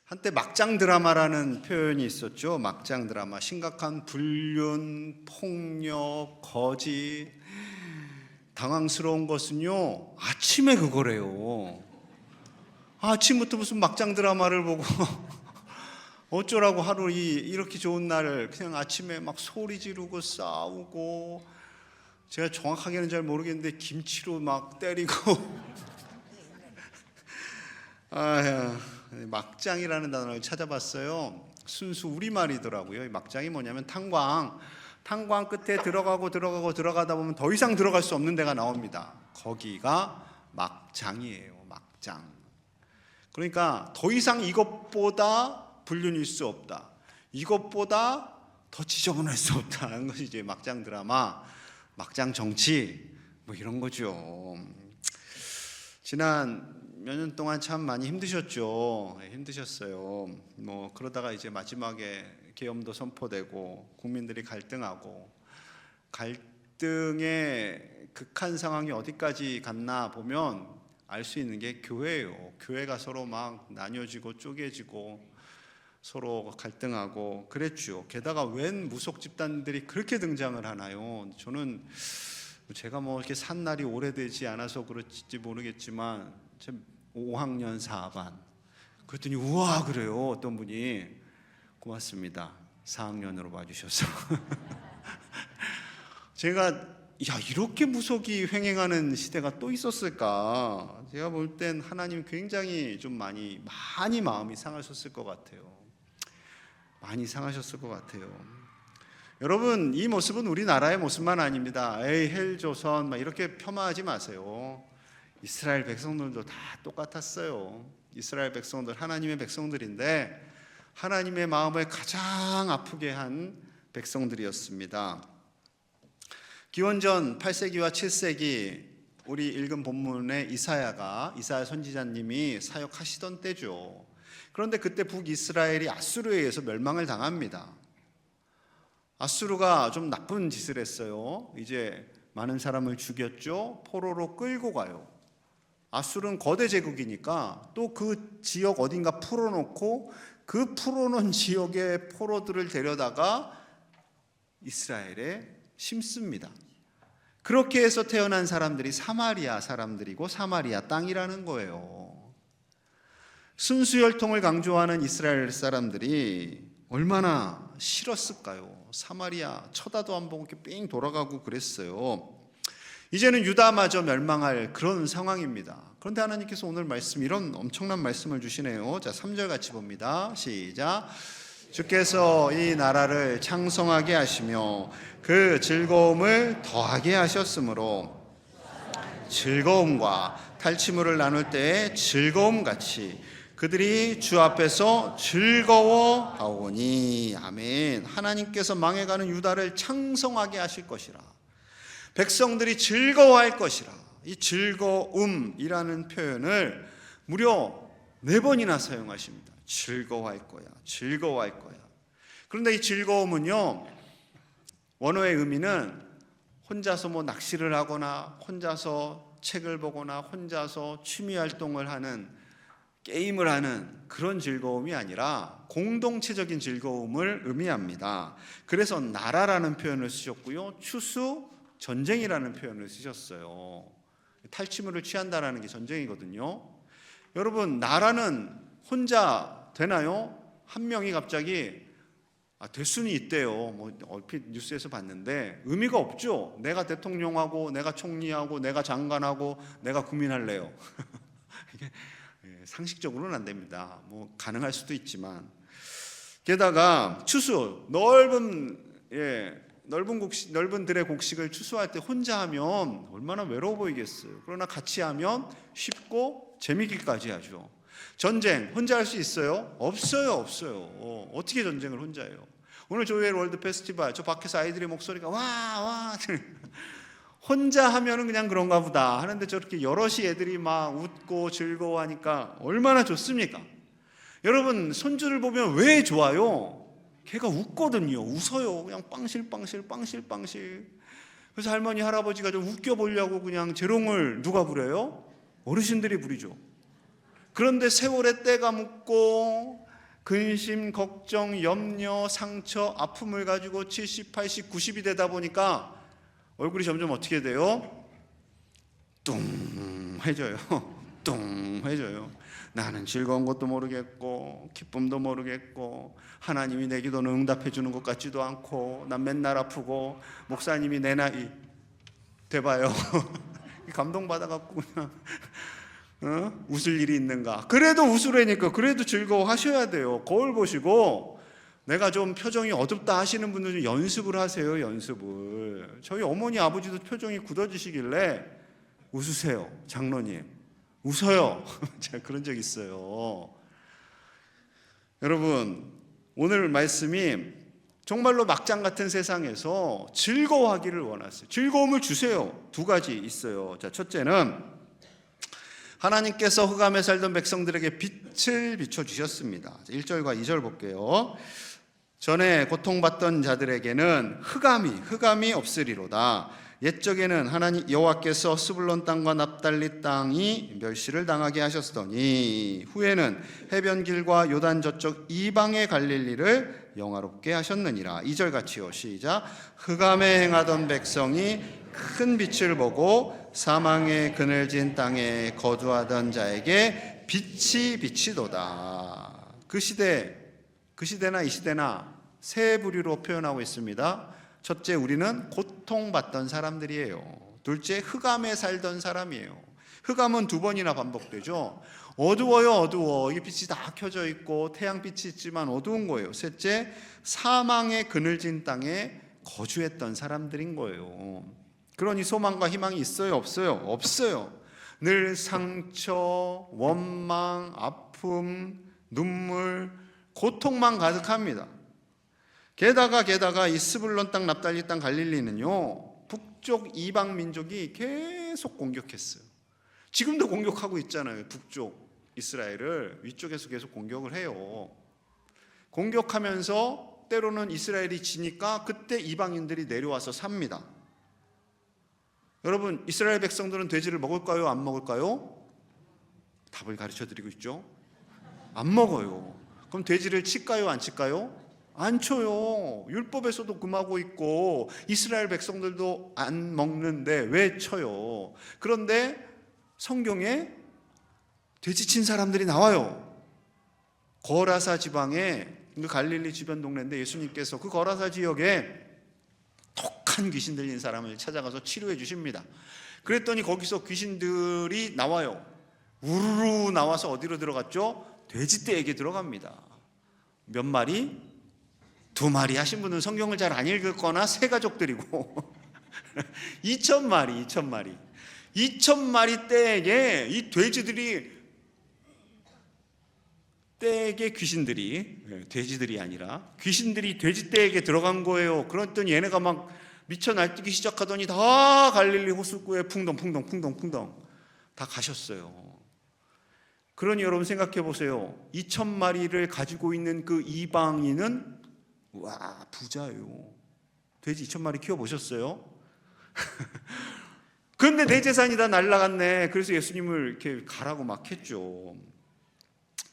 한때 막장 드라마라는 표현이 있었죠. 막장 드라마. 심각한 불륜, 폭력, 거짓. 당황스러운 것은요, 아침에 그거래요. 아침부터 무슨 막장 드라마를 보고 어쩌라고 하루 이렇게 좋은 날을 그냥 아침에 막 소리 지르고 싸우고, 제가 정확하게는 잘 모르겠는데 김치로 막 때리고 막장이라는 단어를 찾아봤어요. 순수 우리말이더라고요. 이 막장이 뭐냐면 탄광 끝에 들어가다 보면 더 이상 들어갈 수 없는 데가 나옵니다. 거기가 막장이에요. 막장. 그러니까 더 이상 이것보다 불륜일 수 없다, 이것보다 더 지저분할 수 없다는 것이 이제 막장 드라마, 막장 정치 뭐 이런 거죠. 지난 몇 년 동안 참 많이 힘드셨죠. 힘드셨어요. 뭐 그러다가 이제 마지막에 계엄도 선포되고 국민들이 갈등하고, 갈등의 극한 상황이 어디까지 갔나 보면 알 수 있는 게 교회예요. 교회가 서로 막 나뉘어지고 쪼개지고 서로 갈등하고 그랬죠. 게다가 웬 무속 집단들이 그렇게 등장을 하나요? 저는 제가 뭐 이렇게 산 날이 오래되지 않아서 그렇지 모르겠지만 5학년 4반 그랬더니 우와 그래요. 어떤 분이 고맙습니다. 4학년으로 봐주셔서 제가 이렇게 무속이 횡행하는 시대가 또 있었을까? 제가 볼 땐 하나님 굉장히 좀 많이 마음이 상하셨을 것 같아요. 많이 상하셨을 것 같아요. 여러분, 이 모습은 우리나라의 모습만 아닙니다. 에이 헬조선 막 이렇게 폄하하지 마세요. 이스라엘 백성들도 다 똑같았어요. 이스라엘 백성들 하나님의 백성들인데 하나님의 마음을 가장 아프게 한 백성들이었습니다. 기원전 8세기와 7세기 우리 읽은 본문의 이사야 선지자님이 사역하시던 때죠. 그런데 그때 북이스라엘이 아수르에 의해서 멸망을 당합니다. 아수르가 좀 나쁜 짓을 했어요. 이제 많은 사람을 죽였죠. 포로로 끌고 가요. 아수르는 거대 제국이니까 또 그 지역 어딘가 풀어놓고 그 풀어놓은 지역의 포로들을 데려다가 이스라엘에 심습니다. 그렇게 해서 태어난 사람들이 사마리아 사람들이고 사마리아 땅이라는 거예요. 순수혈통을 강조하는 이스라엘 사람들이 얼마나 싫었을까요? 사마리아 쳐다도 안 보고 이렇게 삥 돌아가고 그랬어요. 이제는 유다마저 멸망할 그런 상황입니다. 그런데 하나님께서 오늘 말씀, 이런 엄청난 말씀을 주시네요. 자, 3절 같이 봅니다. 시작. 주께서 이 나라를 창성하게 하시며 그 즐거움을 더하게 하셨으므로 즐거움과 탈취물을 나눌 때의 즐거움같이 그들이 주 앞에서 즐거워하오니. 아멘. 하나님께서 망해가는 유다를 창성하게 하실 것이라. 백성들이 즐거워할 것이라. 이 즐거움이라는 표현을 무려 4번이나 사용하십니다. 즐거워할 거야, 즐거워할 거야. 그런데 이 즐거움은요, 원어의 의미는 혼자서 뭐 낚시를 하거나 혼자서 책을 보거나 혼자서 취미 활동을 하는, 게임을 하는 그런 즐거움이 아니라 공동체적인 즐거움을 의미합니다. 그래서 나라라는 표현을 쓰셨고요, 추수, 전쟁이라는 표현을 쓰셨어요. 탈취물을 취한다라는 게 전쟁이거든요. 여러분, 나라는 혼자 되나요? 한 명이 갑자기 될 수는 있대요. 뭐 얼핏 뉴스에서 봤는데 의미가 없죠. 내가 대통령하고 내가 총리하고 내가 장관하고 내가 국민할래요. 이게 상식적으로는 안 됩니다. 뭐 가능할 수도 있지만, 게다가 추수, 넓은 들의 곡식을 추수할 때 혼자 하면 얼마나 외로워 보이겠어요. 그러나 같이 하면 쉽고 재미있기까지 하죠. 전쟁 혼자 할 수 있어요? 없어요. 어떻게 전쟁을 혼자 해요? 오늘 조엘 월드 페스티벌, 저 밖에서 아이들의 목소리가 와 혼자 하면은 그냥 그런가 보다 하는데 저렇게 여럿이 애들이 막 웃고 즐거워하니까 얼마나 좋습니까? 여러분, 손주를 보면 왜 좋아요? 걔가 웃거든요. 웃어요. 그냥 빵실빵실. 그래서 할머니 할아버지가 좀 웃겨보려고 그냥 재롱을 누가 부려요? 어르신들이 부리죠. 그런데 세월의 때가 묻고 근심, 걱정, 염려, 상처, 아픔을 가지고 70, 80, 90이 되다 보니까 얼굴이 점점 어떻게 돼요? 뚱해져요. 뚱해져요. 나는 즐거운 것도 모르겠고 기쁨도 모르겠고 하나님이 내 기도는 응답해 주는 것 같지도 않고 난 맨날 아프고 목사님이 내 나이 돼봐요. 감동받아갖고 그냥 웃을 일이 있는가? 그래도 웃으려니까 그래도 즐거워하셔야 돼요. 거울 보시고 내가 좀 표정이 어둡다 하시는 분들 좀 연습을 하세요. 연습을. 저희 어머니 아버지도 표정이 굳어지시길래 웃으세요. 장로님 웃어요. 제가 그런 적 있어요. 여러분 오늘 말씀이 정말로 막장 같은 세상에서 즐거워하기를 원하세요. 즐거움을 주세요. 두 가지 있어요. 자, 첫째는 하나님께서 흑암에 살던 백성들에게 빛을 비춰주셨습니다. 1절과 2절 볼게요. 전에 고통받던 자들에게는 흑암이 없으리로다. 옛적에는 하나님 여호와께서 스불론 땅과 납달리 땅이 멸시를 당하게 하셨더니 후에는 해변길과 요단 저쪽 이방의 갈릴리를 영화롭게 하셨느니라. 2절 같이요. 시작. 흑암에 행하던 백성이 큰 빛을 보고 사망의 그늘진 땅에 거주하던 자에게 빛이 비치도다. 그 시대나 이 시대나 세 부류로 표현하고 있습니다. 첫째, 우리는 고통받던 사람들이에요. 둘째, 흑암에 살던 사람이에요. 흑암은 두 번이나 반복되죠. 어두워요, 어두워. 이 빛이 다 켜져 있고 태양빛이 있지만 어두운 거예요. 셋째, 사망의 그늘진 땅에 거주했던 사람들인 거예요. 그러니 소망과 희망이 있어요, 없어요? 없어요. 늘 상처, 원망, 아픔, 눈물, 고통만 가득합니다. 게다가 이 스불론 땅, 납달리 땅, 갈릴리는요 북쪽 이방 민족이 계속 공격했어요. 지금도 공격하고 있잖아요. 북쪽 이스라엘을 위쪽에서 계속 공격을 해요. 공격하면서 때로는 이스라엘이 지니까 그때 이방인들이 내려와서 삽니다. 여러분 이스라엘 백성들은 돼지를 먹을까요? 안 먹을까요? 답을 가르쳐드리고 있죠. 안 먹어요. 그럼 돼지를 칠까요? 안 칠까요? 안 쳐요. 율법에서도 금하고 있고 이스라엘 백성들도 안 먹는데 왜 쳐요? 그런데 성경에 돼지 친 사람들이 나와요. 거라사 지방에 갈릴리 주변 동네인데 예수님께서 그 거라사 지역에 독한 귀신 들린 사람을 찾아가서 치료해 주십니다. 그랬더니 거기서 귀신들이 나와요. 우르르 나와서 어디로 들어갔죠? 돼지떼에게 들어갑니다. 몇 마리? 2마리 하신 분은 성경을 잘 안 읽었거나 새 가족들이고 2,000마리 떼에게 이 떼에게 귀신들이 돼지들이 아니라 귀신들이 돼지떼에게 들어간 거예요. 그랬더니 얘네가 막 미쳐 날뛰기 시작하더니 다 갈릴리 호수구에 풍덩 다 가셨어요. 그러니 여러분 생각해 보세요. 2,000마리를 가지고 있는 그 이방인은 와 부자예요. 돼지 2,000마리 키워보셨어요? 그런데 내 재산이 다 날라갔네. 그래서 예수님을 이렇게 가라고 막 했죠.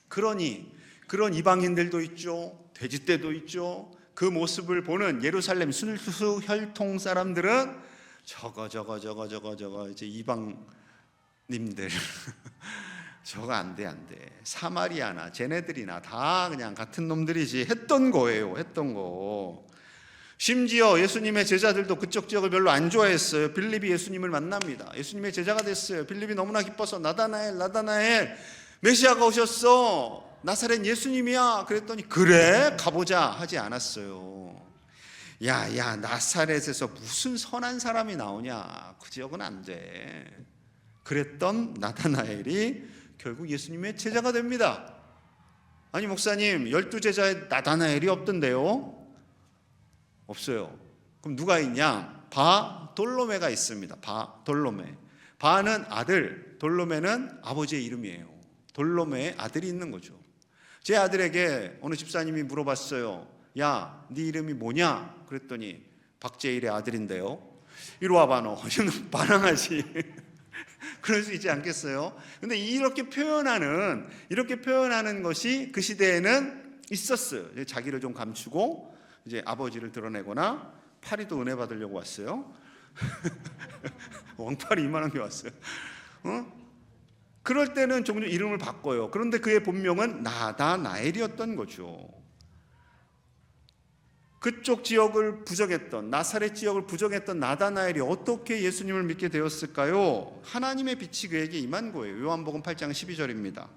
그러니 그런 이방인들도 있죠. 돼지떼도 있죠. 그 모습을 보는 예루살렘 순수 혈통 사람들은 저거 이제 이방님들 저거 안 돼. 사마리아나 쟤네들이나 다 그냥 같은 놈들이지 했던 거예요. 했던 거. 심지어 예수님의 제자들도 그쪽 지역을 별로 안 좋아했어요. 빌립이 예수님을 만납니다. 예수님의 제자가 됐어요. 빌립이 너무나 기뻐서 나다나엘 메시아가 오셨어. 나사렛 예수님이야. 그랬더니 그래 가보자 하지 않았어요. 야 나사렛에서 무슨 선한 사람이 나오냐. 그 지역은 안 돼. 그랬던 나다나엘이 결국 예수님의 제자가 됩니다. 아니 목사님 12제자에 나다나엘이 없던데요? 없어요. 그럼 누가 있냐? 바돌로메가 있습니다. 바돌로메. 바는 아들, 돌로메는 아버지의 이름이에요. 돌로메의 아들이 있는 거죠. 제 아들에게 어느 집사님이 물어봤어요. 야, 네 이름이 뭐냐? 그랬더니 박제일의 아들인데요. 이리 와봐 너. 반항하지. 그럴 수 있지 않겠어요? 근데 이렇게 표현하는 것이 그 시대에는 있었어요. 자기를 좀 감추고 이제 아버지를 드러내거나 파리도 은혜 받으려고 왔어요. 왕파리 이만한 게 왔어요. 그럴 때는 종종 이름을 바꿔요. 그런데 그의 본명은 나다나엘이었던 거죠. 그쪽 지역을 부정했던, 나사렛 지역을 부정했던 나다나엘이 어떻게 예수님을 믿게 되었을까요? 하나님의 빛이 그에게 임한 거예요. 요한복음 8장 12절입니다.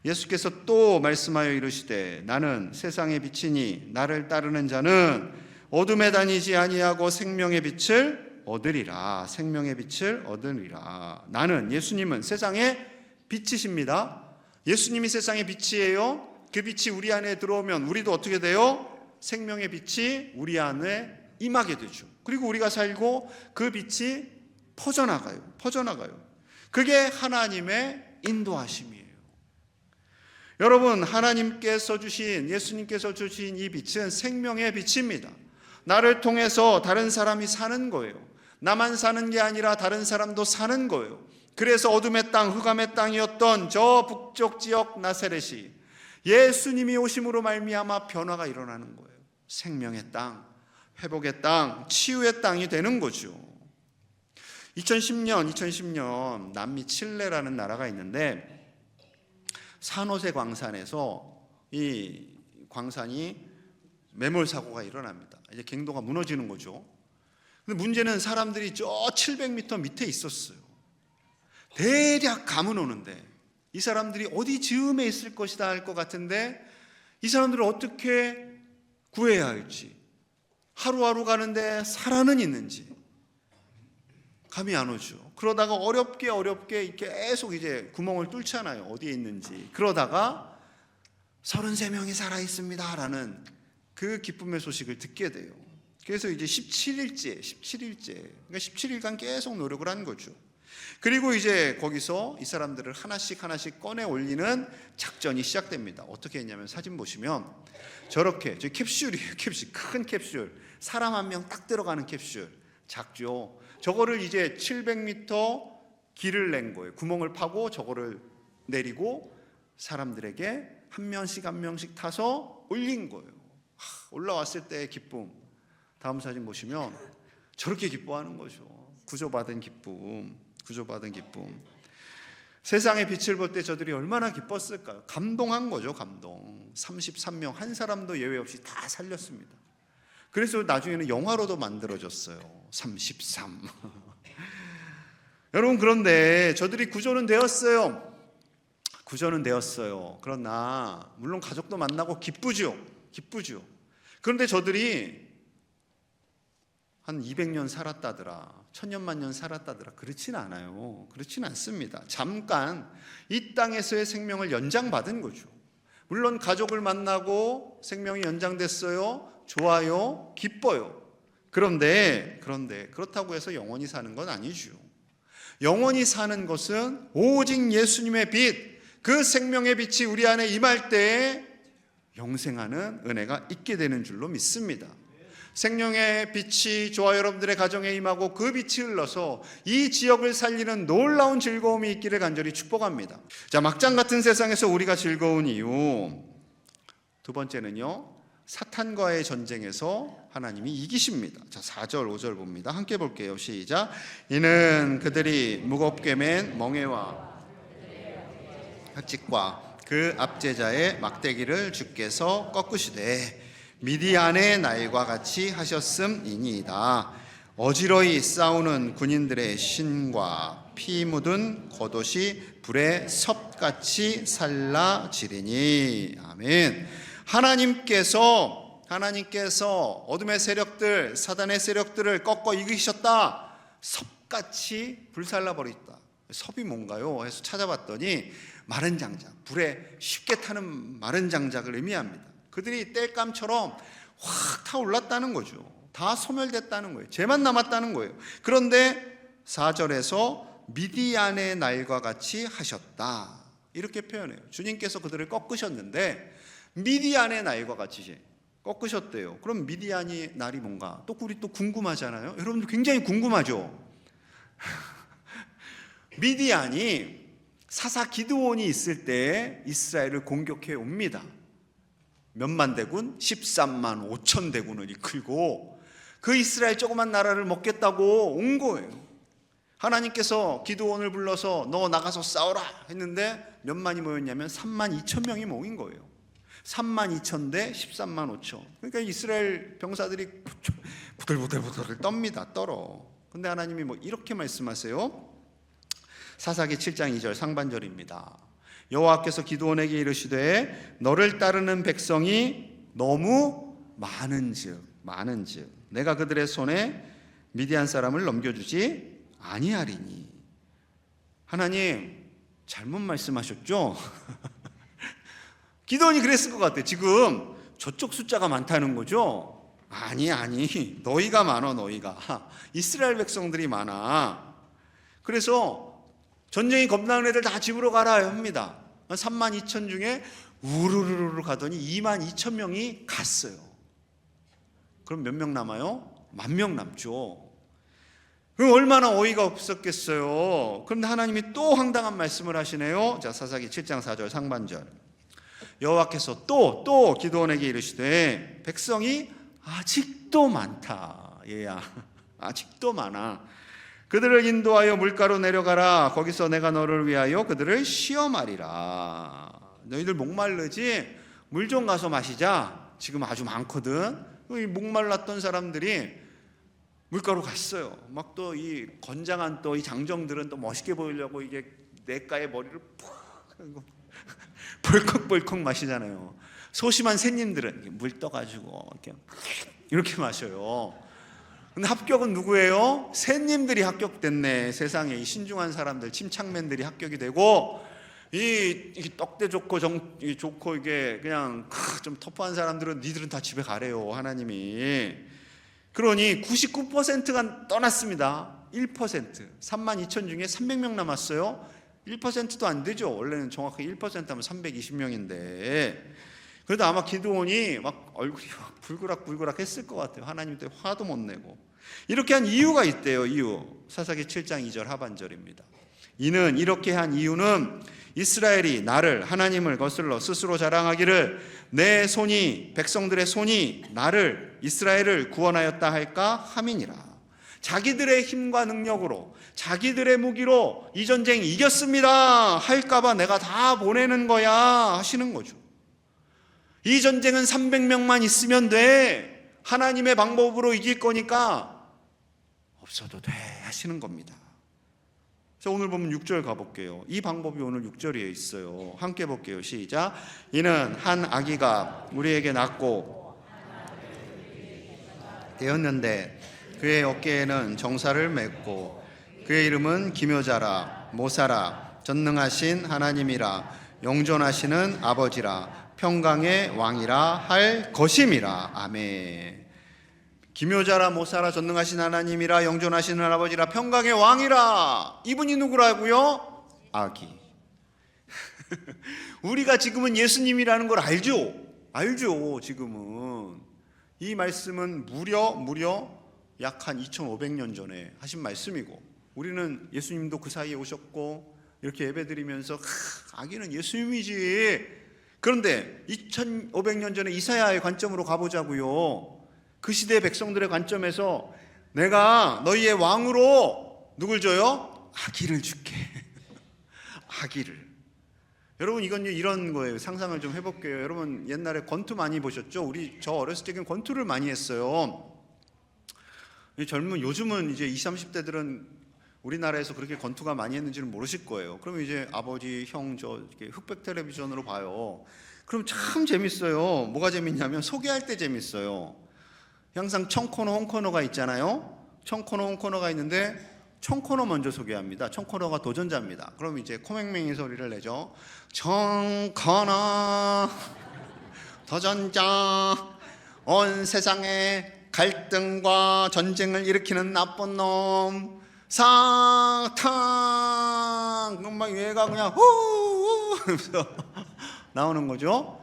예수께서 또 말씀하여 이르시되 나는 세상의 빛이니 나를 따르는 자는 어둠에 다니지 아니하고 생명의 빛을 얻으리라. 생명의 빛을 얻으리라. 나는, 예수님은 세상의 빛이십니다. 예수님이 세상의 빛이에요. 그 빛이 우리 안에 들어오면 우리도 어떻게 돼요? 생명의 빛이 우리 안에 임하게 되죠. 그리고 우리가 살고 그 빛이 퍼져나가요. 그게 하나님의 인도하심이에요. 여러분, 하나님께서 주신, 예수님께서 주신 이 빛은 생명의 빛입니다. 나를 통해서 다른 사람이 사는 거예요. 나만 사는 게 아니라 다른 사람도 사는 거예요. 그래서 어둠의 땅, 흑암의 땅이었던 저 북쪽 지역 나사렛이 예수님이 오심으로 말미암아 변화가 일어나는 거예요. 생명의 땅, 회복의 땅, 치유의 땅이 되는 거죠. 2010년 남미 칠레라는 나라가 있는데 산호세 광산에서 이 광산이 매몰 사고가 일어납니다. 이제 갱도가 무너지는 거죠. 근데 문제는 사람들이 저 700m 밑에 있었어요. 대략 감은 오는데 이 사람들이 어디 즈음에 있을 것이다 할 것 같은데 이 사람들을 어떻게 구해야 할지, 하루하루 가는데 살아는 있는지 감이 안 오죠. 그러다가 어렵게 계속 이제 구멍을 뚫잖아요. 어디에 있는지. 그러다가 33명이 살아있습니다 라는 그 기쁨의 소식을 듣게 돼요. 그래서 이제 17일째 그러니까 17일간 계속 노력을 한 거죠. 그리고 이제 거기서 이 사람들을 하나씩 꺼내 올리는 작전이 시작됩니다. 어떻게 했냐면 사진 보시면 저렇게, 저 캡슐이에요. 큰 캡슐, 사람 한 명 딱 들어가는 캡슐, 작죠. 저거를 이제 700m 길을 낸 거예요. 구멍을 파고 저거를 내리고 사람들에게 한 명씩 타서 올린 거예요. 올라왔을 때의 기쁨, 다음 사진 보시면 저렇게 기뻐하는 거죠. 구조받은 기쁨. 세상의 빛을 볼 때 저들이 얼마나 기뻤을까요? 감동한 거죠. 감동. 33명 한 사람도 예외 없이 다 살렸습니다. 그래서 나중에는 영화로도 만들어졌어요. 33. 여러분, 그런데 저들이 구조는 되었어요. 그러나 물론 가족도 만나고 기쁘죠. 그런데 저들이 한 200년 살았다더라, 1000년만 살았다더라, 그렇진 않아요. 그렇진 않습니다. 잠깐 이 땅에서의 생명을 연장받은 거죠. 물론 가족을 만나고 생명이 연장됐어요. 좋아요, 기뻐요. 그런데 그렇다고 해서 영원히 사는 건 아니죠. 영원히 사는 것은 오직 예수님의 빛, 그 생명의 빛이 우리 안에 임할 때에 영생하는 은혜가 있게 되는 줄로 믿습니다. 생명의 빛이 저와 여러분들의 가정에 임하고 그 빛이 흘러서 이 지역을 살리는 놀라운 즐거움이 있기를 간절히 축복합니다. 자, 막장 같은 세상에서 우리가 즐거운 이유, 두 번째는요, 사탄과의 전쟁에서 하나님이 이기십니다. 자, 4절 5절 봅니다. 함께 볼게요. 시작. 이는 그들이 무겁게 맨 멍에와 흑직과 그 압제자의 막대기를 주께서 꺾으시되 미디안의 날과 같이 하셨음이니이다. 어지러이 싸우는 군인들의 신과 피 묻은 겉옷이 불에 섭같이 살라지리니. 아멘. 하나님께서 어둠의 세력들, 사단의 세력들을 꺾어 이기셨다. 섭같이 불살라버렸다. 섭이 뭔가요? 해서 찾아봤더니 마른 장작, 불에 쉽게 타는 마른 장작을 의미합니다. 그들이 땔감처럼 확 타올랐다는 거죠. 다 소멸됐다는 거예요. 죄만 남았다는 거예요. 그런데 4절에서 미디안의 날과 같이 하셨다, 이렇게 표현해요. 주님께서 그들을 꺾으셨는데 미디안의 날과 같이 꺾으셨대요. 그럼 미디안의 날이 뭔가? 또 우리 또 궁금하잖아요. 여러분들 굉장히 궁금하죠? 미디안이 사사 기드온이 있을 때 이스라엘을 공격해 옵니다. 몇만 대군? 13만 5천 대군을 이끌고 그 이스라엘 조그만 나라를 먹겠다고 온 거예요. 하나님께서 기드온을 불러서 너 나가서 싸워라 했는데 몇 만이 모였냐면 3만 2천 명이 모인 거예요. 3만 2천 대 13만 5천. 그러니까 이스라엘 병사들이 부들부들 떱니다. 떨어. 근데 하나님이 뭐 이렇게 말씀하세요. 사사기 7장 2절 상반절입니다. 여호와께서 기드온에게 이르시되 너를 따르는 백성이 너무 많은즉 내가 그들의 손에 미디안 사람을 넘겨주지 아니하리니. 하나님 잘못 말씀하셨죠? 기드온이 그랬을 것 같아요. 지금 저쪽 숫자가 많다는 거죠? 아니 너희가 많아. 너희가 이스라엘 백성들이 많아. 그래서 전쟁이 겁나는 애들 다 집으로 가라 합니다. 3만 2천 중에 우르르르 가더니 2만 2천 명이 갔어요. 그럼 몇 명 남아요? 10,000명 남죠. 그럼 얼마나 어이가 없었겠어요. 그런데 하나님이 또 황당한 말씀을 하시네요. 자, 사사기 7장 4절 상반절. 여호와께서 또 기드온에게 이르시되 백성이 아직도 많다. 얘야 아직도 많아. 그들을 인도하여 물가로 내려가라. 거기서 내가 너를 위하여 그들을 시험하리라. 너희들 목마르지? 물 좀 가서 마시자. 지금 아주 많거든. 목말랐던 사람들이 물가로 갔어요. 막 또 이 건장한 또 이 장정들은 또 멋있게 보이려고 이게 냇가에 머리를 푹 벌컥벌컥 마시잖아요. 소심한 새님들은 물 떠가지고 이렇게 마셔요. 근데 합격은 누구예요? 새님들이 합격됐네. 세상에 이 신중한 사람들, 침착맨들이 합격이 되고 이 떡대 좋고 좋고 이게 그냥 좀 터프한 사람들은 니들은 다 집에 가래요. 하나님이. 그러니 99%가 떠났습니다. 1%, 3만 2천 중에 300명 남았어요. 1%도 안 되죠. 원래는 정확하게 1% 하면 320명인데. 그래도 아마 기드온이 막 얼굴이 막 불그락 했을 것 같아요. 하나님 때문에 화도 못 내고. 이렇게 한 이유가 있대요. 이유. 사사기 7장 2절 하반절입니다. 이는 이렇게 한 이유는 이스라엘이 나를 하나님을 거슬러 스스로 자랑하기를 내 손이 백성들의 손이 나를 이스라엘을 구원하였다 할까 함이니라. 자기들의 힘과 능력으로 자기들의 무기로 이 전쟁 이겼습니다 할까봐 내가 다 보내는 거야 하시는 거죠. 이 전쟁은 300명만 있으면 돼. 하나님의 방법으로 이길 거니까 없어도 돼 하시는 겁니다. 자, 오늘 보면 6절 가볼게요. 이 방법이 오늘 6절에 있어요. 함께 볼게요. 시작. 이는 한 아기가 우리에게 낳고 되었는데 그의 어깨에는 정사를 맺고 그의 이름은 기묘자라 모사라 전능하신 하나님이라 영존하시는 아버지라 평강의 왕이라 할 것임이라. 아멘. 기묘자라 모사라 전능하신 하나님이라 영존하시는 아버지라 평강의 왕이라. 이분이 누구라고요? 아기. 우리가 지금은 예수님이라는 걸 알죠? 지금은. 이 말씀은 무려 약 한 2500년 전에 하신 말씀이고, 우리는 예수님도 그 사이에 오셨고 이렇게 예배드리면서 아기는 예수님이지. 그런데 2500년 전에 이사야의 관점으로 가보자고요. 그 시대 백성들의 관점에서 내가 너희의 왕으로 누굴 줘요? 아기를 줄게. 아기를. 여러분 이건 이런 거예요. 상상을 좀 해볼게요. 여러분 옛날에 권투 많이 보셨죠? 저 어렸을 때는 권투를 많이 했어요. 요즘은 이제 20, 30대들은 우리나라에서 그렇게 권투가 많이 했는지는 모르실 거예요. 그러면 이제 아버지, 형, 이렇게 흑백 텔레비전으로 봐요. 그럼 참 재밌어요. 뭐가 재밌냐면 소개할 때 재밌어요. 항상 청코너, 홍코너가 있잖아요. 청코너, 홍코너가 있는데 청코너 먼저 소개합니다. 청코너가 도전자입니다. 그럼 이제 코맹맹이 소리를 내죠. 청코너 도전자, 온 세상에 갈등과 전쟁을 일으키는 나쁜 놈 사탕. 그럼 막 얘가 그냥 후후 하면서 나오는 거죠.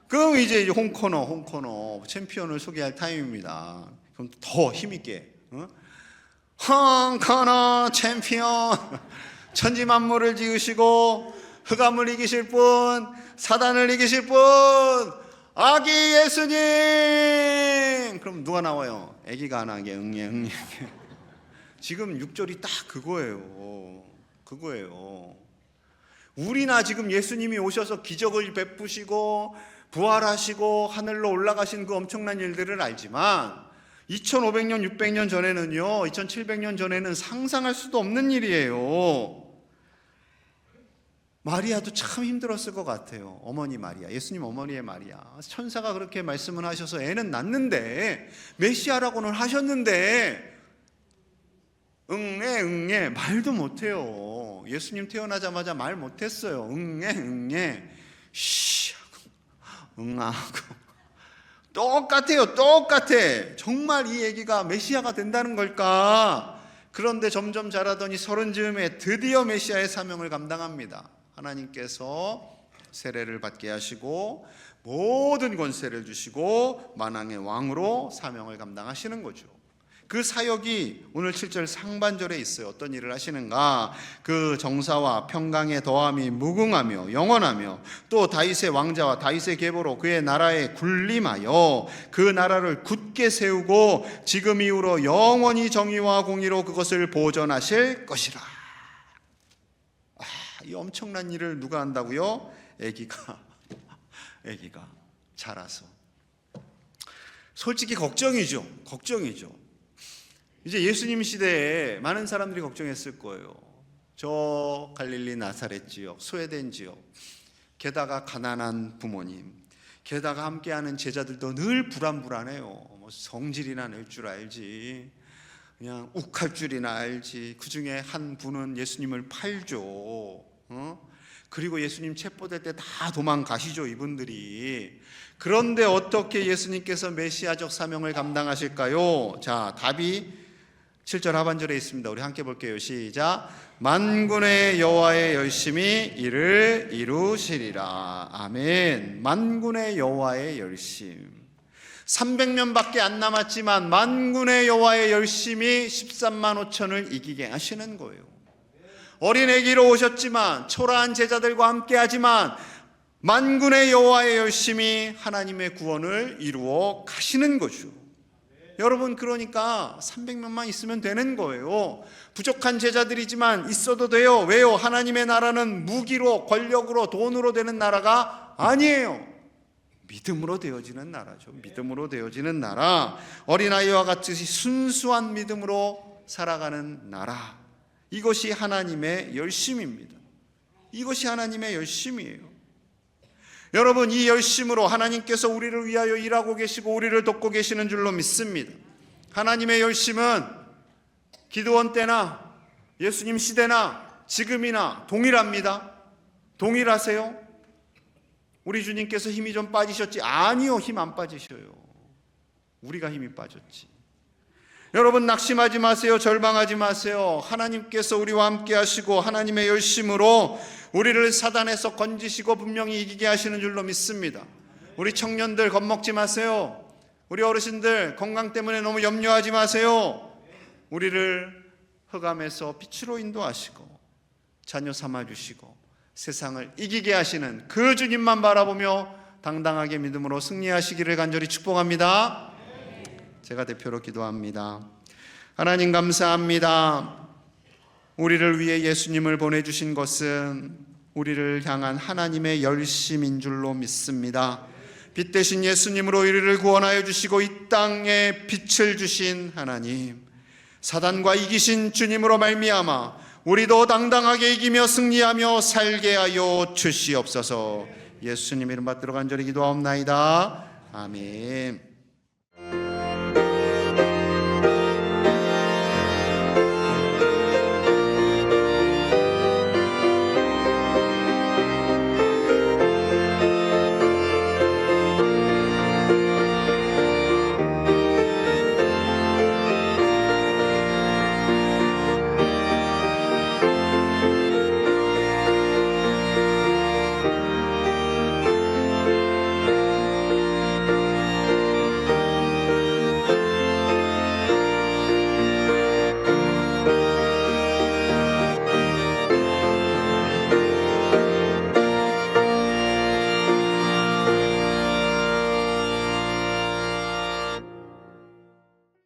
그럼 이제 홍코너 챔피언을 소개할 타임입니다. 그럼 더 힘있게 홍코너 챔피언, 천지만물을 지으시고 흑암을 이기실 분, 사단을 이기실 분, 아기 예수님! 그럼 누가 나와요? 아기가 안 하게 응애. 지금 6절이 딱 그거예요. 우리나 지금 예수님이 오셔서 기적을 베푸시고 부활하시고 하늘로 올라가신 그 엄청난 일들을 알지만 2500년, 600년 전에는요, 2700년 전에는 상상할 수도 없는 일이에요. 마리아도 참 힘들었을 것 같아요. 어머니 마리아, 예수님 어머니의 마리아. 천사가 그렇게 말씀을 하셔서 애는 낳는데, 메시아라고는 하셨는데 응애 말도 못해요. 예수님 태어나자마자 말 못했어요. 응애 쉬 하고 응하고 똑같아요. 정말 이 아기가 메시아가 된다는 걸까? 그런데 점점 자라더니 30 즈음에 드디어 메시아의 사명을 감당합니다. 하나님께서 세례를 받게 하시고 모든 권세를 주시고 만왕의 왕으로 사명을 감당하시는 거죠. 그 사역이 오늘 7절 상반절에 있어요. 어떤 일을 하시는가? 그 정사와 평강의 더함이 무궁하며 영원하며 또 다윗의 왕자와 다윗의 계보로 그의 나라에 군림하여 그 나라를 굳게 세우고 지금 이후로 영원히 정의와 공의로 그것을 보존하실 것이라. 이 엄청난 일을 누가 한다고요? 아기가 자라서. 솔직히 걱정이죠. 이제 예수님 시대에 많은 사람들이 걱정했을 거예요. 저 갈릴리 나사렛 지역, 소외된 지역, 게다가 가난한 부모님, 게다가 함께하는 제자들도 늘 불안해요. 뭐 성질이나 낼 줄 알지, 그냥 욱할 줄이나 알지. 그 중에 한 분은 예수님을 팔죠. 그리고 예수님 체포될 때 다 도망가시죠, 이분들이. 그런데 어떻게 예수님께서 메시아적 사명을 감당하실까요? 자, 답이 7절 하반절에 있습니다. 우리 함께 볼게요. 시작. 만군의 여호와의 열심이 이를 이루시리라. 아멘. 만군의 여호와의 열심. 300년밖에 안 남았지만 만군의 여호와의 열심이 13만 5천을 이기게 하시는 거예요. 어린 아기로 오셨지만 초라한 제자들과 함께 하지만 만군의 여호와의 열심이 하나님의 구원을 이루어 가시는 거죠. 여러분, 그러니까 300명만 있으면 되는 거예요. 부족한 제자들이지만 있어도 돼요. 왜요? 하나님의 나라는 무기로, 권력으로, 돈으로 되는 나라가 아니에요. 믿음으로 되어지는 나라죠. 믿음으로 되어지는 나라. 어린아이와 같이 순수한 믿음으로 살아가는 나라. 이것이 하나님의 열심입니다. 이것이 하나님의 열심이에요. 여러분, 이 열심으로 하나님께서 우리를 위하여 일하고 계시고 우리를 돕고 계시는 줄로 믿습니다. 하나님의 열심은 기드온 때나 예수님 시대나 지금이나 동일합니다. 동일하세요? 우리 주님께서 힘이 좀 빠지셨지? 아니요, 힘 안 빠지셔요. 우리가 힘이 빠졌지. 여러분, 낙심하지 마세요. 절망하지 마세요. 하나님께서 우리와 함께 하시고 하나님의 열심으로 우리를 사단에서 건지시고 분명히 이기게 하시는 줄로 믿습니다. 우리 청년들 겁먹지 마세요. 우리 어르신들 건강 때문에 너무 염려하지 마세요. 우리를 흑암에서 빛으로 인도하시고 자녀 삼아주시고 세상을 이기게 하시는 그 주님만 바라보며 당당하게 믿음으로 승리하시기를 간절히 축복합니다. 제가 대표로 기도합니다. 하나님, 감사합니다. 우리를 위해 예수님을 보내주신 것은 우리를 향한 하나님의 열심인 줄로 믿습니다. 빛 대신 예수님으로 우리를 구원하여 주시고 이 땅에 빛을 주신 하나님, 사단과 이기신 주님으로 말미암아 우리도 당당하게 이기며 승리하며 살게 하여 주시옵소서. 예수님 이름 받들어 간절히 기도하옵나이다. 아멘.